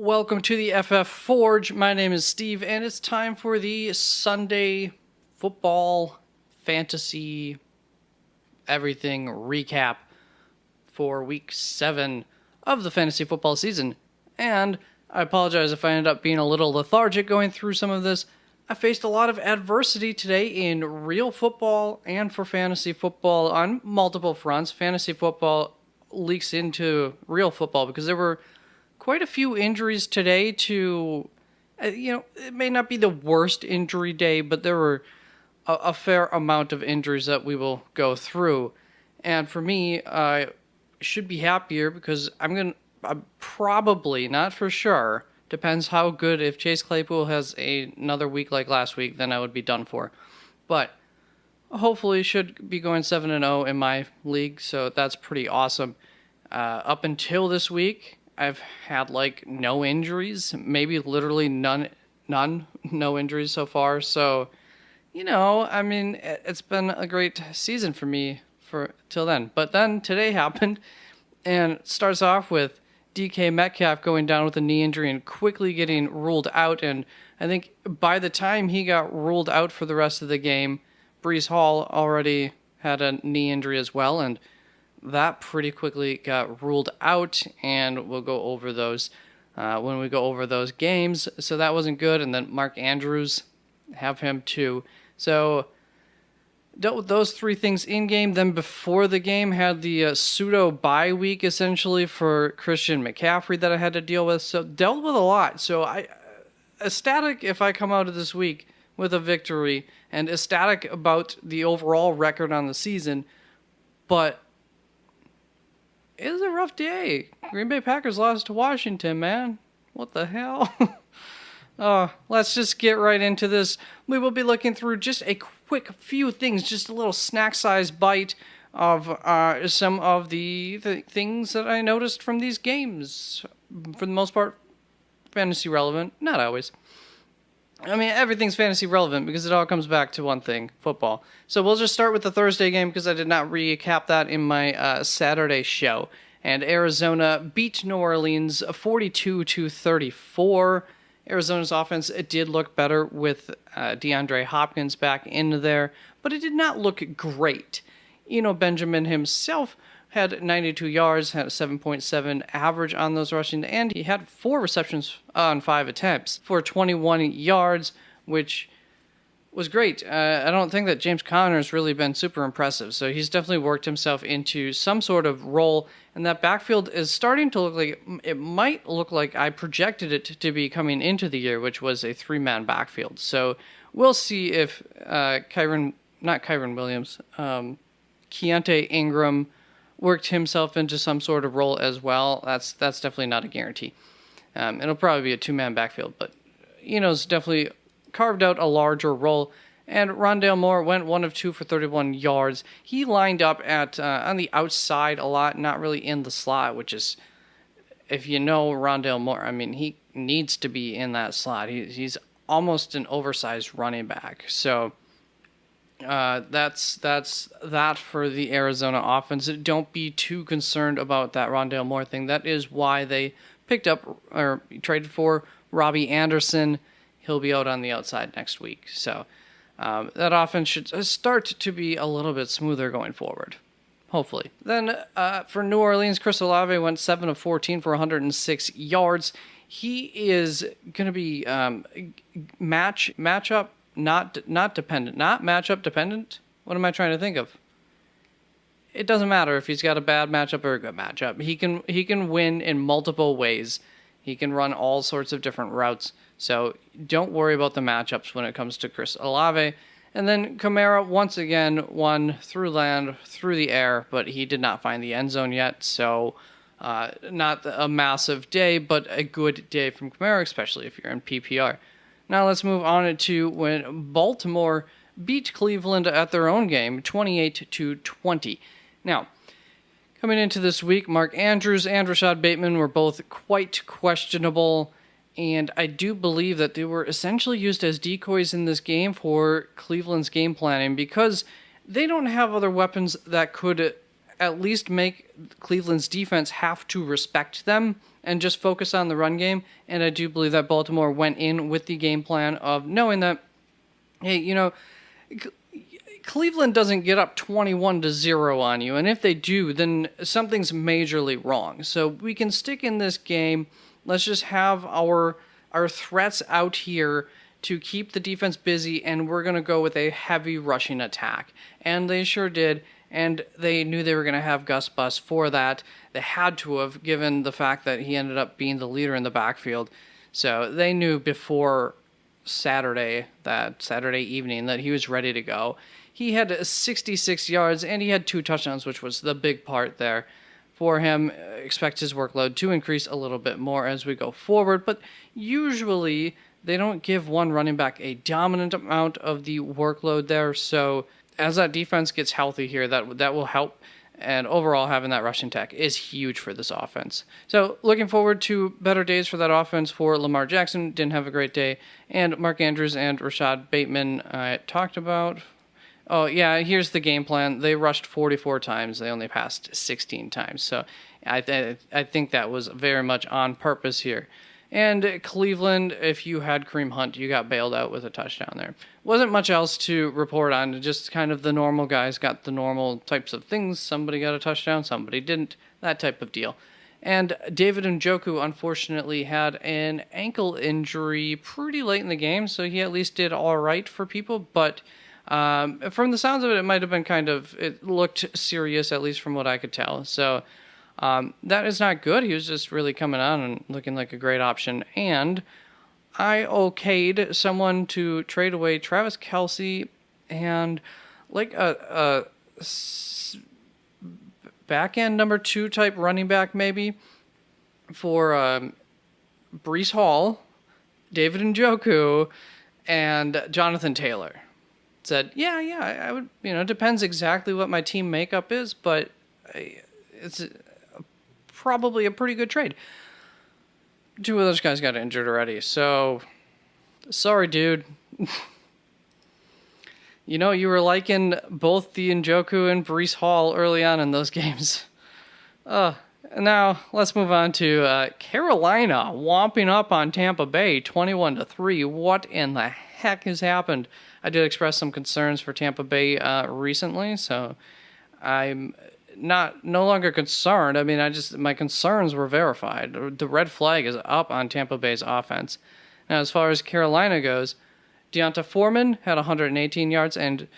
Welcome to the FF Forge. My name is Steve, and it's time for the Sunday football, fantasy, everything recap for week 7 of the fantasy football season. And I apologize if I ended up being a little lethargic going through some of this. I faced a lot of adversity today in real football and for fantasy football on multiple fronts. Fantasy football leaks into real football because there were quite a few injuries today to, it may not be the worst injury day, but there were a fair amount of injuries that we will go through. And for me, I should be happier because I'm probably, not for sure, depends how good. If Chase Claypool has another week like last week, then I would be done for. But hopefully should be going 7-0 in my league, so that's pretty awesome. Up until this week, I've had no injuries, maybe literally none, no injuries so far. So, it's been a great season for me till then. But then today happened, and it starts off with DK Metcalf going down with a knee injury and quickly getting ruled out. And I think by the time he got ruled out for the rest of the game, Breece Hall already had a knee injury as well, and that pretty quickly got ruled out, and we'll go over those when we go over those games. So that wasn't good. And then Mark Andrews, have him too. So dealt with those three things in game. Then before the game, had the pseudo bye week essentially for Christian McCaffrey that I had to deal with. So dealt with a lot. So I ecstatic if I come out of this week with a victory, and ecstatic about the overall record on the season, but it was a rough day. Green Bay Packers lost to Washington, man. What the hell? Let's just get right into this. We will be looking through just a quick few things, just a little snack-sized bite of some of the things that I noticed from these games. For the most part, fantasy relevant. Not always. I mean, everything's fantasy relevant because it all comes back to one thing, football. So we'll just start with the Thursday game because I did not recap that in my Saturday show. And Arizona beat New Orleans 42-34. Arizona's offense, it did look better with DeAndre Hopkins back in there, but it did not look great. Benjamin himself had 92 yards, had a 7.7 average on those rushing, and he had 4 receptions on 5 attempts for 21 yards, which was great. I don't think that James Conner has really been super impressive, so he's definitely worked himself into some sort of role, and that backfield is starting to look like, it might look like I projected it to be coming into the year, which was a 3-man backfield. So we'll see if Keontae Ingram worked himself into some sort of role as well. That's definitely not a guarantee. It'll probably be a 2-man backfield, but it's definitely carved out a larger role. And Rondale Moore went 1 of 2 for 31 yards. He lined up at on the outside a lot, not really in the slot, which is, if you know Rondale Moore, I mean, he needs to be in that slot. He's almost an oversized running back. So that's that for the Arizona offense. Don't be too concerned about that Rondale Moore thing. That is why they picked up or traded for Robbie Anderson. He'll be out on the outside next week. So that offense should start to be a little bit smoother going forward, hopefully. Then for New Orleans, Chris Olave went 7 of 14 for 106 yards. He is going to be matchup not dependent, not matchup dependent. What am I trying to think of? It doesn't matter if he's got a bad matchup or a good matchup. He can win in multiple ways. He can run all sorts of different routes. So don't worry about the matchups when it comes to Chris Olave. And then Kamara once again won through land, through the air, but he did not find the end zone yet. So not a massive day, but a good day from Kamara, especially if you're in PPR. Now let's move on to when Baltimore beat Cleveland at their own game, 28-20. Now, coming into this week, Mark Andrews and Rashad Bateman were both quite questionable, and I do believe that they were essentially used as decoys in this game for Cleveland's game planning because they don't have other weapons that could at least make Cleveland's defense have to respect them and just focus on the run game. And I do believe that Baltimore went in with the game plan of knowing that, hey, Cleveland doesn't get up 21-0 on you, and if they do, then something's majorly wrong. So we can stick in this game. Let's just have our threats out here to keep the defense busy, and we're going to go with a heavy rushing attack. And they sure did, and they knew they were going to have Gus Bus for that. They had to have, given the fact that he ended up being the leader in the backfield. So they knew before Saturday evening, that he was ready to go. He had 66 yards, and he had 2 touchdowns, which was the big part there for him. Expect his workload to increase a little bit more as we go forward, but usually they don't give one running back a dominant amount of the workload there. So as that defense gets healthy here, that will help. And overall, having that rushing attack is huge for this offense. So looking forward to better days for that offense for Lamar Jackson. Didn't have a great day. And Mark Andrews and Rashad Bateman I talked about. Oh, yeah, here's the game plan. They rushed 44 times. They only passed 16 times. So I think that was very much on purpose here. And Cleveland, if you had Kareem Hunt, you got bailed out with a touchdown there. Wasn't much else to report on. Just kind of the normal guys got the normal types of things. Somebody got a touchdown, somebody didn't. That type of deal. And David Njoku, unfortunately, had an ankle injury pretty late in the game, so he at least did all right for people. But from the sounds of it, it might have been it looked serious, at least from what I could tell. So that is not good. He was just really coming on and looking like a great option. And I okayed someone to trade away Travis Kelce and like a back end number 2 type running back maybe for Breece Hall, David Njoku, and Jonathan Taylor. Said, yeah, I would, depends exactly what my team makeup is, but it's probably a pretty good trade. 2 of those guys got injured already, so sorry, dude. You were liking both the Njoku and Breece Hall early on in those games. Now let's move on to Carolina whomping up on Tampa Bay 21-3. What in the heck has happened? I did express some concerns for Tampa Bay recently, so I'm no longer concerned. I mean, my concerns were verified. The red flag is up on Tampa Bay's offense. Now, as far as Carolina goes, Deonta Foreman had 118 yards, and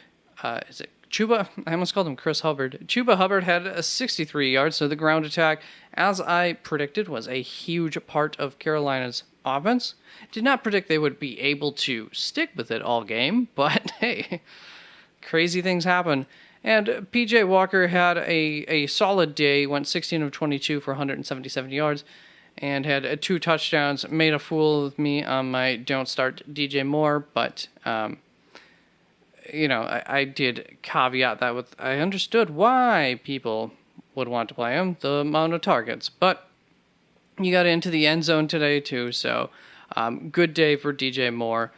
is it Chuba? I almost called him Chris Hubbard. Chuba Hubbard had 63 yards, so the ground attack, as I predicted, was a huge part of Carolina's offense. Did not predict they would be able to stick with it all game, but hey, crazy things happen. And P.J. Walker had a solid day, went 16 of 22 for 177 yards, and had 2 touchdowns. Made a fool of me on my don't start DJ Moore, but I did caveat that with I understood why people would want to play him, the amount of targets. But you got into the end zone today too, so good day for DJ Moore.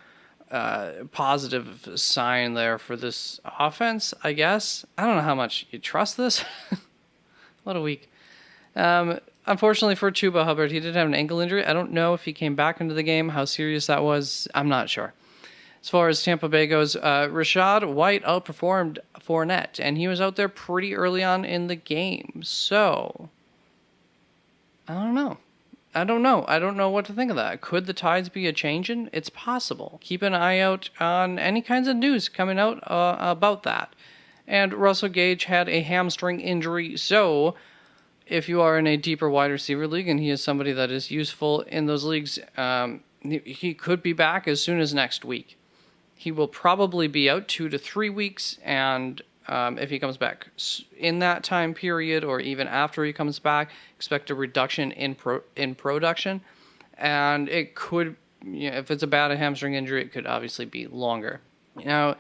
Positive sign there for this offense, I guess. I don't know how much you trust this. What a week. Unfortunately for Chuba Hubbard, he did have an ankle injury. I don't know if he came back into the game, how serious that was. I'm not sure. As far as Tampa Bay goes, Rachaad White outperformed Fournette, and he was out there pretty early on in the game. So, I don't know. I don't know what to think of that. Could the tides be a-changin'? It's possible. Keep an eye out on any kinds of news coming out about that. And Russell Gage had a hamstring injury, so if you are in a deeper wide receiver league and he is somebody that is useful in those leagues, he could be back as soon as next week. He will probably be out 2 to 3 weeks, and if he comes back in that time period or even after he comes back, expect a reduction in production. And it could, if it's a bad hamstring injury, it could obviously be longer. Now,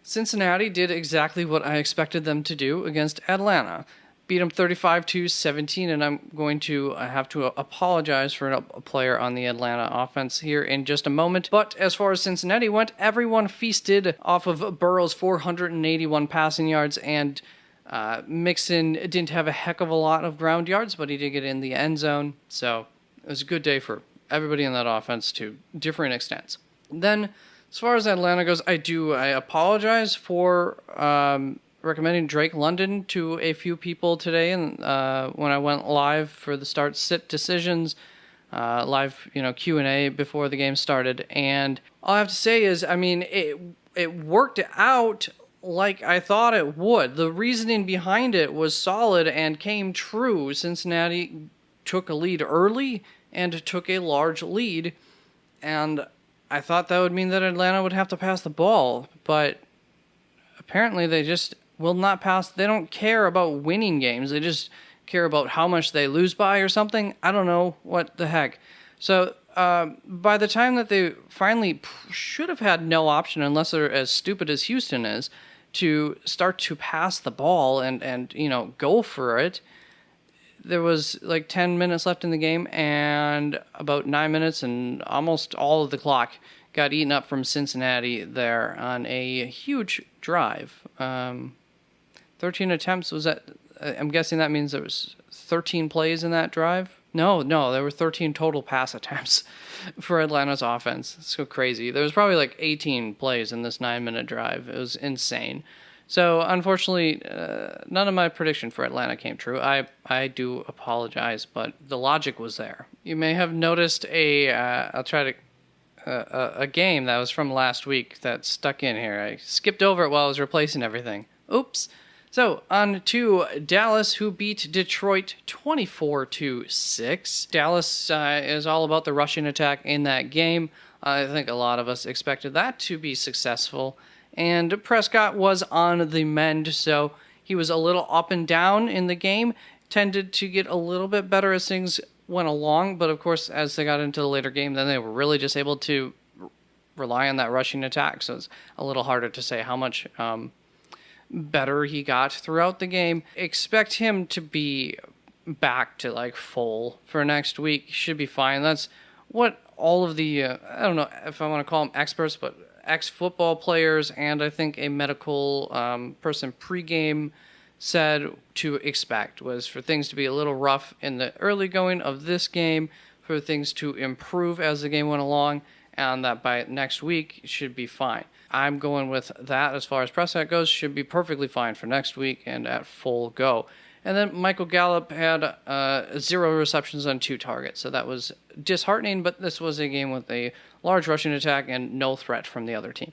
Cincinnati did exactly what I expected them to do against Atlanta. Beat them 35-17, and I'm going to have to apologize for a player on the Atlanta offense here in just a moment. But as far as Cincinnati went, everyone feasted off of Burrow's 481 passing yards and Mixon didn't have a heck of a lot of ground yards, but he did get in the end zone. So it was a good day for everybody in that offense to different extents. Then, as far as Atlanta goes, I apologize for recommending Drake London to a few people today, and when I went live for the start-sit decisions, live Q&A before the game started. And all I have to say is, I mean, it worked out like I thought it would. The reasoning behind it was solid and came true. Cincinnati took a lead early and took a large lead, and I thought that would mean that Atlanta would have to pass the ball, but apparently they just will not pass. They don't care about winning games. They just care about how much they lose by or something. I don't know what the heck. So by the time that they finally should have had no option, unless they're as stupid as Houston is, to start to pass the ball and go for it, there was like 10 minutes left in the game, and about 9 minutes and almost all of the clock got eaten up from Cincinnati there on a huge drive. 13 attempts, was that? I'm guessing that means there was 13 plays in that drive. No, there were 13 total pass attempts for Atlanta's offense. It's so crazy. There was probably like 18 plays in this 9-minute drive. It was insane. So, unfortunately, none of my prediction for Atlanta came true. I do apologize, but the logic was there. You may have noticed a game that was from last week that stuck in here. I skipped over it while I was replacing everything. Oops. So, on to Dallas, who beat Detroit 24-6. Dallas is all about the rushing attack in that game. I think a lot of us expected that to be successful. And Prescott was on the mend, so he was a little up and down in the game, tended to get a little bit better as things went along, but of course, as they got into the later game, then they were really just able to rely on that rushing attack, so it's a little harder to say how much better he got throughout the game. Expect him to be back to like full for next week. Should be fine. That's what all of the, I don't know if I want to call them experts, but ex-football players and I think a medical person pregame said to expect, was for things to be a little rough in the early going of this game, for things to improve as the game went along, and that by next week it should be fine. I'm going with that as far as Prescott goes. Should be perfectly fine for next week and at full go. And then Michael Gallup had 0 receptions on 2 targets, so that was disheartening, but this was a game with a large rushing attack and no threat from the other team.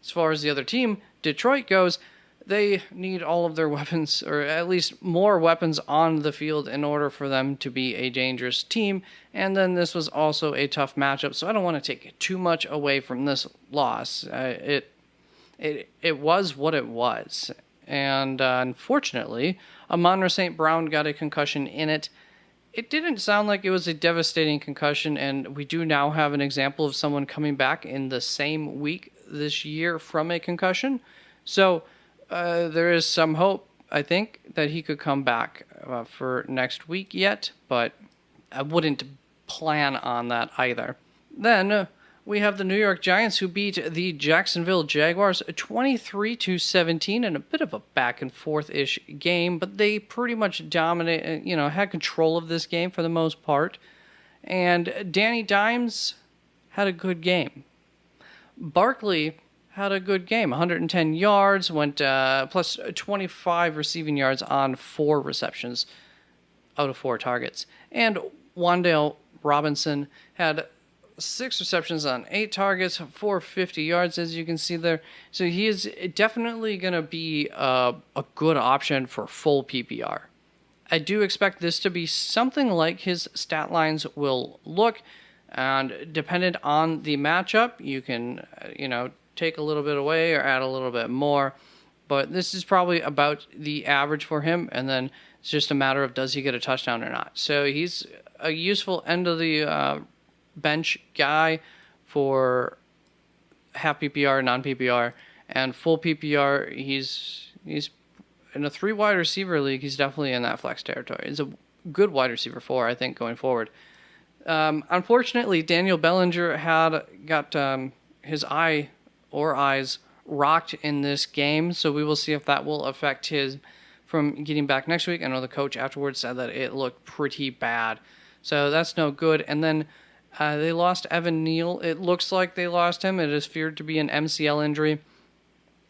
As far as the other team, Detroit goes, they need all of their weapons, or at least more weapons on the field in order for them to be a dangerous team. And then this was also a tough matchup, so I don't want to take too much away from this loss. It was what it was. And unfortunately, Amon-Ra St. Brown got a concussion in it. It didn't sound like it was a devastating concussion, and we do now have an example of someone coming back in the same week this year from a concussion. So there is some hope, I think, that he could come back for next week yet, but I wouldn't plan on that either. Then we have the New York Giants, who beat the Jacksonville Jaguars 23-17 in a bit of a back and forth-ish game, but they pretty much dominated, had control of this game for the most part. And Danny Dimes had a good game. Barkley had a good game, 110 yards, went plus 25 receiving yards on 4 receptions out of 4 targets. And Wan'Dale Robinson had 6 receptions on 8 targets, 450 yards, as you can see there. So he is definitely going to be a good option for full PPR. I do expect this to be something like his stat lines will look, and dependent on the matchup, you can, take a little bit away or add a little bit more. But this is probably about the average for him, and then it's just a matter of does he get a touchdown or not. So he's a useful end of the bench guy for half PPR, non-PPR, and full PPR. He's in a 3 wide receiver league. He's definitely in that flex territory. He's a good wide receiver 4, I think, going forward. Unfortunately, Daniel Bellinger got his eyes rocked in this game, so we will see if that will affect his from getting back next week. I know the coach afterwards said that it looked pretty bad. So that's no good. And then they lost Evan Neal. It looks like they lost him. It is feared to be an MCL injury,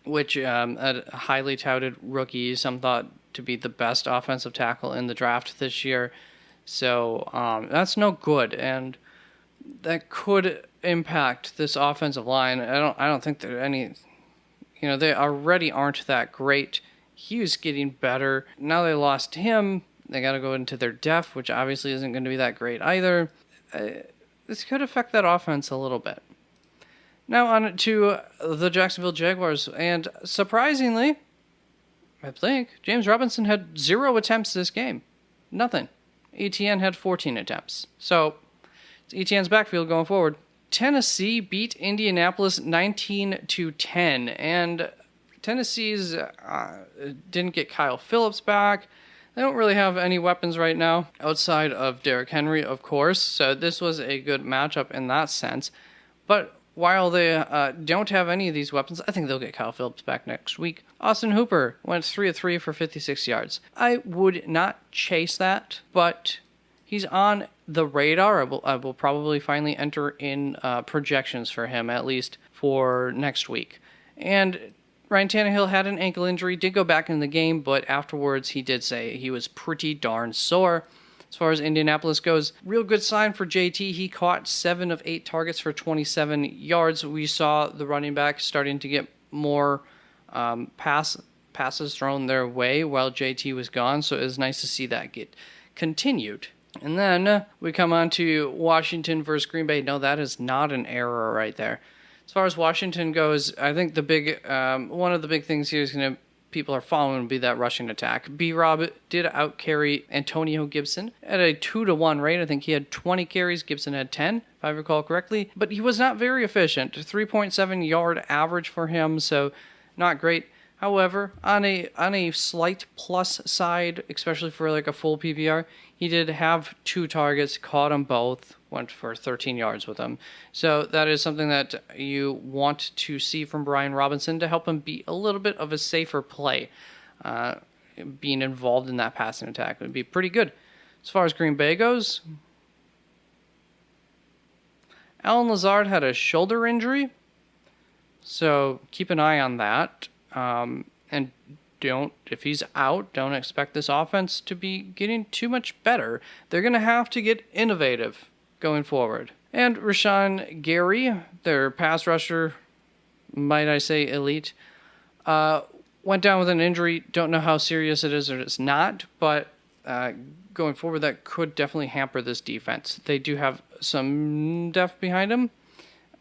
which a highly touted rookie, some thought to be the best offensive tackle in the draft this year. So that's no good, and that could impact this offensive line. I don't think there are any. They already aren't that great. He was getting better. Now they lost him. They got to go into their depth, which obviously isn't going to be that great either. This could affect that offense a little bit. Now on to the Jacksonville Jaguars, and surprisingly, I think James Robinson had 0 attempts this game. Nothing. ETN had 14 attempts. So it's ETN's backfield going forward. Tennessee beat Indianapolis 19-10, and Tennessee's didn't get Kyle Phillips back. They don't really have any weapons right now outside of Derrick Henry, of course, so this was a good matchup in that sense. But while they don't have any of these weapons, I think they'll get Kyle Phillips back next week. Austin Hooper went 3 of 3 for 56 yards. I would not chase that, but he's on the radar. I will probably finally enter in projections for him, at least for next week. And Ryan Tannehill had an ankle injury, did go back in the game, but afterwards he did say he was pretty darn sore. As far as Indianapolis goes, real good sign for JT. He caught 7 of 8 targets for 27 yards. We saw the running back starting to get more passes thrown their way while JT was gone, so it was nice to see that get continued. And then we come on to Washington versus Green Bay. No, that is not an error right there. As far as Washington goes, I think the big one of the big things here is going to people are following would be that rushing attack. B-Rob did outcarry Antonio Gibson at a 2-to-1 rate. I think he had 20 carries. Gibson had 10, if I recall correctly. But he was not very efficient. 3.7 yard average for him, so not great. However, on a slight plus side, especially for like a full PPR, he did have 2 targets, caught them both, went for 13 yards with them. So that is something that you want to see from Brian Robinson to help him be a little bit of a safer play. Being involved in that passing attack would be pretty good. As far as Green Bay goes, Allen Lazard had a shoulder injury, so keep an eye on that. And if he's out, don't expect this offense to be getting too much better. They're going to have to get innovative going forward. And Rashawn Gary, their pass rusher, might I say elite, went down with an injury. Don't know how serious it is or it's not, but going forward, that could definitely hamper this defense. They do have some depth behind them,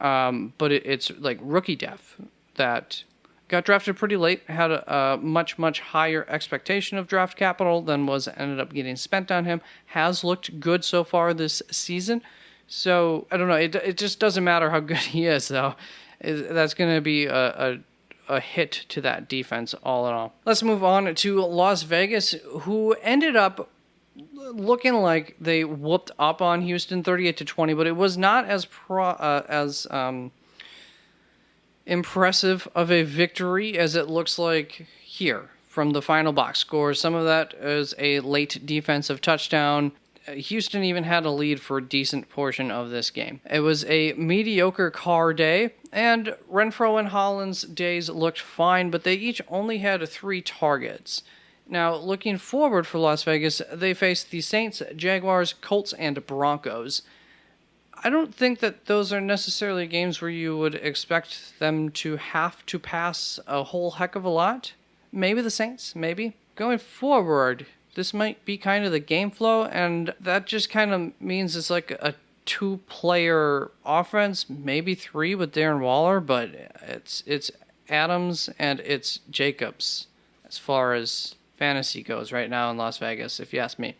but it's like rookie depth that got drafted pretty late, had a much, much higher expectation of draft capital than was ended up getting spent on him. Has looked good so far this season. So, I don't know. It just doesn't matter how good he is, though. That's going to be a hit to that defense all in all. Let's move on to Las Vegas, who ended up looking like they whooped up on Houston 38-20, but it was not as impressive of a victory as it looks like here from the final box score. Some of that is a late defensive touchdown. Houston even had a lead for a decent portion of this game. It was a mediocre Carr day, and Renfrow and Hollins' days looked fine, but they each only had 3 targets. Now, looking forward for Las Vegas, they faced the Saints, Jaguars, Colts, and Broncos. I don't think that those are necessarily games where you would expect them to have to pass a whole heck of a lot. Maybe the Saints, maybe. Going forward, this might be kind of the game flow, and that just kind of means it's like a 2-player offense, maybe 3 with Darren Waller, but it's Adams and it's Jacobs as far as fantasy goes right now in Las Vegas, if you ask me.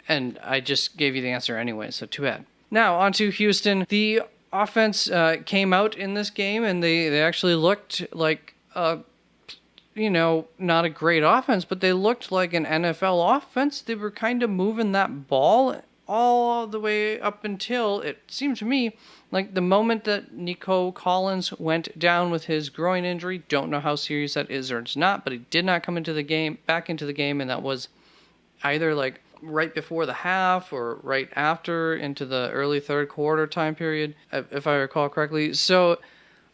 And I just gave you the answer anyway, so too bad. Now, on to Houston. The offense came out in this game, and they actually looked like, not a great offense, but they looked like an NFL offense. They were kind of moving that ball all the way up until, it seemed to me, like the moment that Nico Collins went down with his groin injury. Don't know how serious that is or it's not, but he did not come back into the game, and that was either like right before the half or right after into the early third quarter time period, if I recall correctly. So,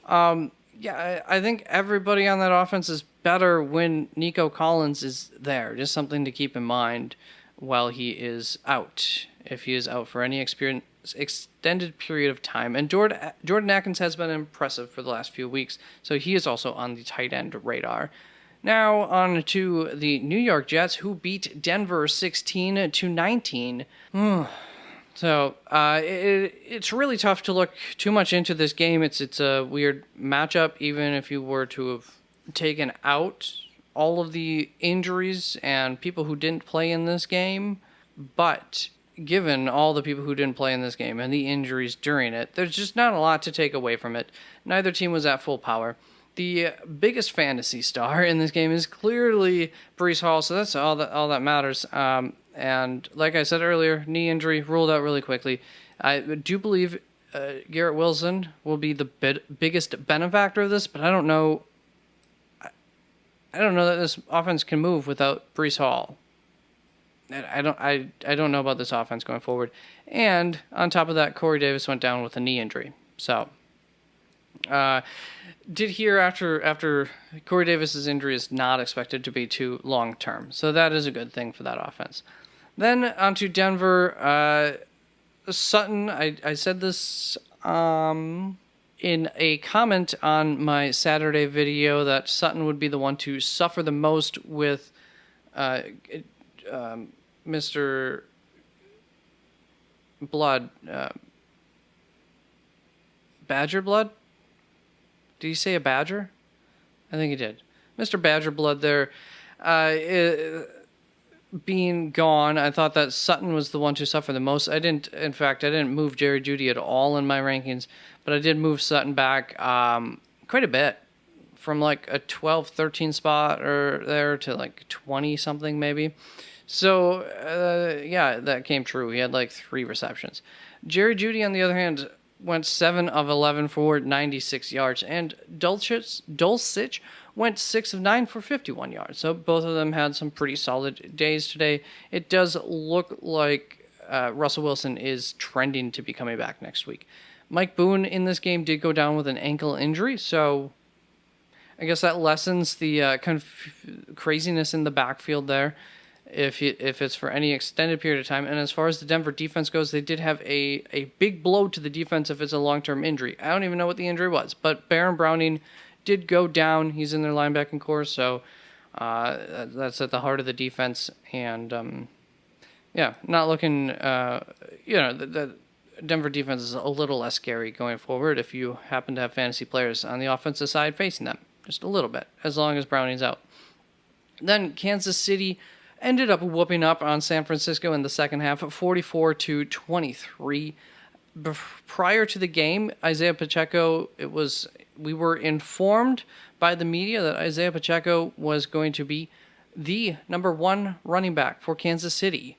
yeah, I think everybody on that offense is better when Nico Collins is there. Just something to keep in mind while he is out, if he is out for any extended period of time. And Jordan Atkins has been impressive for the last few weeks, so he is also on the tight end radar. Now on to the New York Jets, who beat Denver 16-19. So it's really tough to look too much into this game. It's a weird matchup, even if you were to have taken out all of the injuries and people who didn't play in this game. But given all the people who didn't play in this game and the injuries during it, there's just not a lot to take away from it. Neither team was at full power. The biggest fantasy star in this game is clearly Breece Hall, so that's all that matters. And like I said earlier, knee injury ruled out really quickly. I do believe Garrett Wilson will be the biggest benefactor of this, but I don't know. I don't know that this offense can move without Breece Hall. I don't know about this offense going forward. And on top of that, Corey Davis went down with a knee injury. So, did hear after Corey Davis's injury is not expected to be too long term. So that is a good thing for that offense. Then on to Denver. Sutton, I said this in a comment on my Saturday video that Sutton would be the one to suffer the most with Mr. Blood. Badger Blood? Did he say a badger? I think he did. Mr. Badger Blood there. Being gone, I thought that Sutton was the one to suffer the most. I didn't move Jerry Jeudy at all in my rankings, but I did move Sutton back quite a bit, from like a 12, 13 spot or there to like 20 something maybe. So yeah, that came true. He had like 3 receptions. Jerry Jeudy, on the other hand, went 7 of 11 for 96 yards, and Dulcich went 6 of 9 for 51 yards. So both of them had some pretty solid days today. It does look like Russell Wilson is trending to be coming back next week. Mike Boone in this game did go down with an ankle injury, so I guess that lessens the kind of craziness in the backfield there, if it's for any extended period of time. And as far as the Denver defense goes, they did have a big blow to the defense if it's a long-term injury. I don't even know what the injury was, but Baron Browning did go down. He's in their linebacking core, so that's at the heart of the defense. And yeah, not looking. The Denver defense is a little less scary going forward if you happen to have fantasy players on the offensive side facing them, just a little bit, as long as Browning's out. Then Kansas City ended up whooping up on San Francisco in the second half, 44-23. Prior to the game, Isaiah Pacheco, we were informed by the media that Isaiah Pacheco was going to be the number 1 running back for Kansas City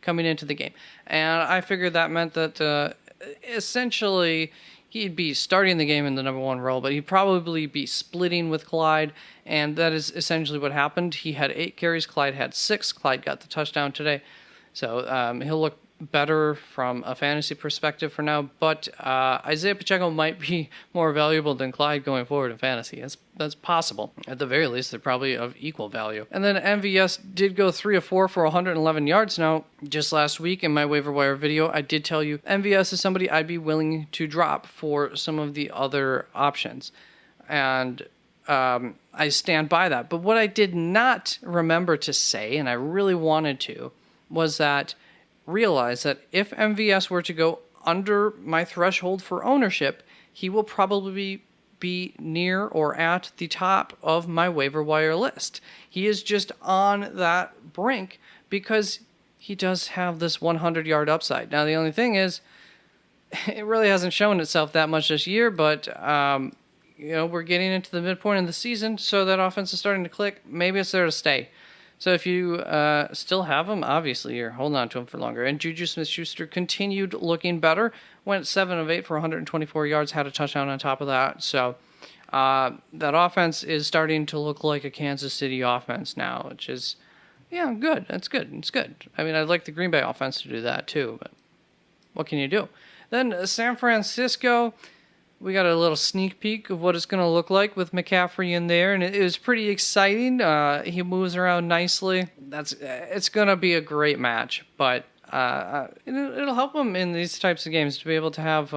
coming into the game. And I figured that meant that essentially he'd be starting the game in the number 1 role, but he'd probably be splitting with Clyde, and that is essentially what happened. He had 8 carries, Clyde had 6. Clyde got the touchdown today. So he'll look better from a fantasy perspective for now, but Isaiah Pacheco might be more valuable than Clyde going forward in fantasy. That's possible. At the very least, they're probably of equal value. And then MVS did go 3 of 4 for 111 yards. Now, just last week in my waiver wire video, I did tell you MVS is somebody I'd be willing to drop for some of the other options. And I stand by that. But what I did not remember to say, and I really wanted to, was that realize that if MVS were to go under my threshold for ownership, he will probably be near or at the top of my waiver wire list. He is just on that brink because he does have this 100-yard upside. Now, the only thing is, it really hasn't shown itself that much this year, but we're getting into the midpoint of the season, so that offense is starting to click. Maybe it's there to stay. So if you still have him, obviously you're holding on to him for longer. And Juju Smith-Schuster continued looking better. Went 7 of 8 for 124 yards, had a touchdown on top of that. So that offense is starting to look like a Kansas City offense now, which is, yeah, good. That's good. It's good. I mean, I'd like the Green Bay offense to do that too, but what can you do? Then San Francisco, we got a little sneak peek of what it's going to look like with McCaffrey in there, and it was pretty exciting. He moves around nicely. It's going to be a great match, but it'll help him in these types of games to be able to have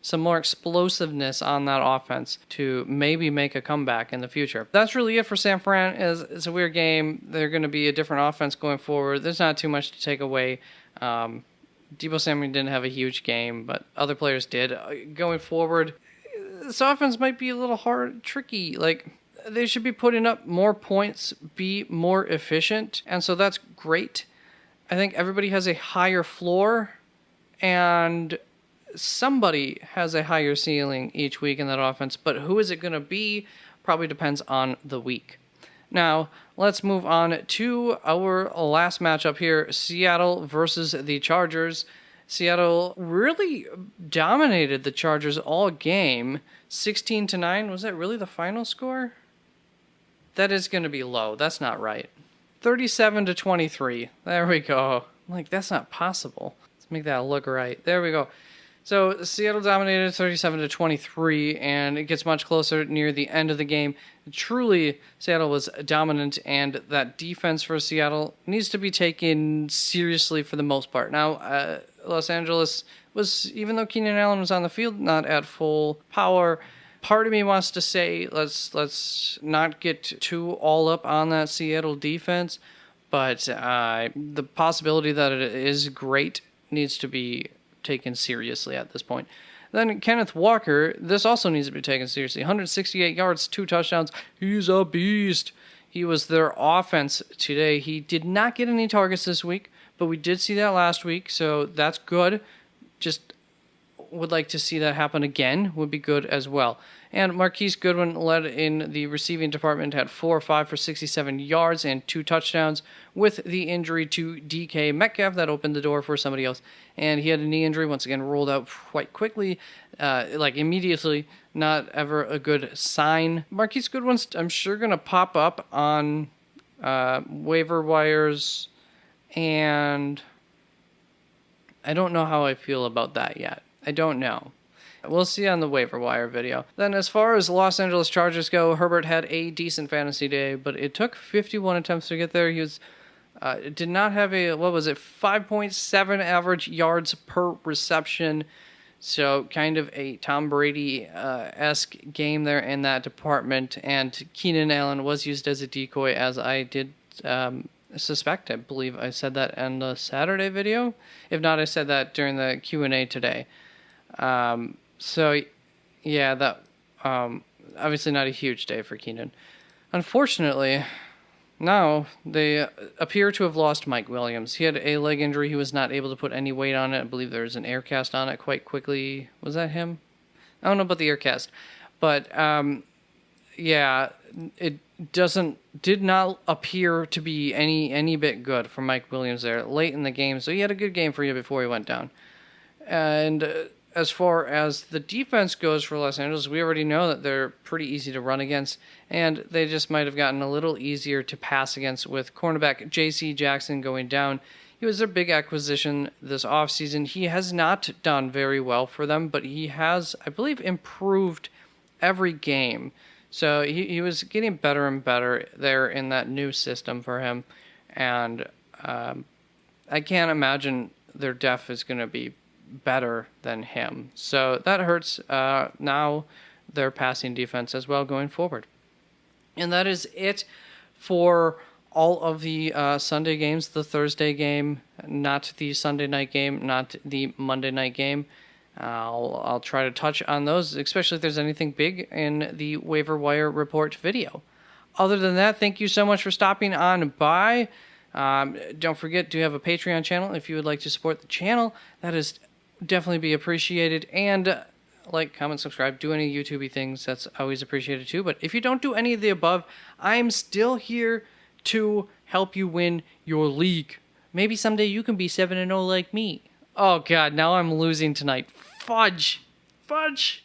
some more explosiveness on that offense to maybe make a comeback in the future. That's really it for San Fran. It's a weird game. They're going to be a different offense going forward. There's not too much to take away. Deebo Samuel didn't have a huge game, but other players did. Going forward, this offense might be a little tricky. Like, they should be putting up more points, be more efficient, and so that's great. I think everybody has a higher floor, and somebody has a higher ceiling each week in that offense, but who is it going to be probably depends on the week. Now, let's move on to our last matchup here, Seattle versus the Chargers. Seattle really dominated the Chargers all game, 16-9. Was that really the final score? That is going to be low. That's not right. 37-23. There we go. I'm like, that's not possible. Let's make that look right. There we go. So Seattle dominated 37-23, and it gets much closer near the end of the game. Truly, Seattle was dominant, and that defense for Seattle needs to be taken seriously for the most part. Now, Los Angeles was, even though Keenan Allen was on the field, not at full power. Part of me wants to say let's not get too all up on that Seattle defense, but the possibility that it is great needs to be taken seriously at this point. Then Kenneth Walker, this also needs to be taken seriously. 168 yards, 2 touchdowns. He's a beast. He was their offense today. He did not get any targets this week, but we did see that last week, so that's good. Just would like to see that happen again, would be good as well. And Marquise Goodwin led in the receiving department, had 4 or 5 for 67 yards and 2 touchdowns. With the injury to DK Metcalf, that opened the door for somebody else. And he had a knee injury, once again rolled out quite quickly, immediately. Not ever a good sign. Marquise Goodwin's, I'm sure, going to pop up on waiver wires, and I don't know how I feel about that yet. I don't know. We'll see on the waiver wire video. Then as far as Los Angeles Chargers go, Herbert had a decent fantasy day, but it took 51 attempts to get there. He was did not have a, 5.7 average yards per reception. So kind of a Tom Brady-esque game there in that department. And Keenan Allen was used as a decoy, as I did suspect. I believe I said that in the Saturday video. If not, I said that during the Q&A today. So, yeah, that obviously not a huge day for Keenan. Unfortunately, now they appear to have lost Mike Williams. He had a leg injury. He was not able to put any weight on it. I believe there was an air cast on it quite quickly. Was that him? I don't know about the air cast. But, yeah, it did not appear to be any bit good for Mike Williams there late in the game. So he had a good game for you before he went down. And as far as the defense goes for Los Angeles, we already know that they're pretty easy to run against, and they just might have gotten a little easier to pass against with cornerback J.C. Jackson going down. He was their big acquisition this offseason. He has not done very well for them, but he has, I believe, improved every game. So he was getting better and better there in that new system for him, and I can't imagine their def is going to be better than him. So that hurts now their passing defense as well going forward. And that is it for all of the Sunday games, the Thursday game, not the Sunday night game, not the Monday night game. I'll try to touch on those, especially if there's anything big in the waiver wire report video. Other than that, thank you so much for stopping on by. Don't forget to have a Patreon channel if you would like to support the channel. That is definitely be appreciated. And like, comment, subscribe, do any YouTube-y things. That's always appreciated too. But if you don't do any of the above, I'm still here to help you win your league. Maybe someday you can be 7-0 like me. Oh god, now I'm losing tonight. Fudge. Fudge.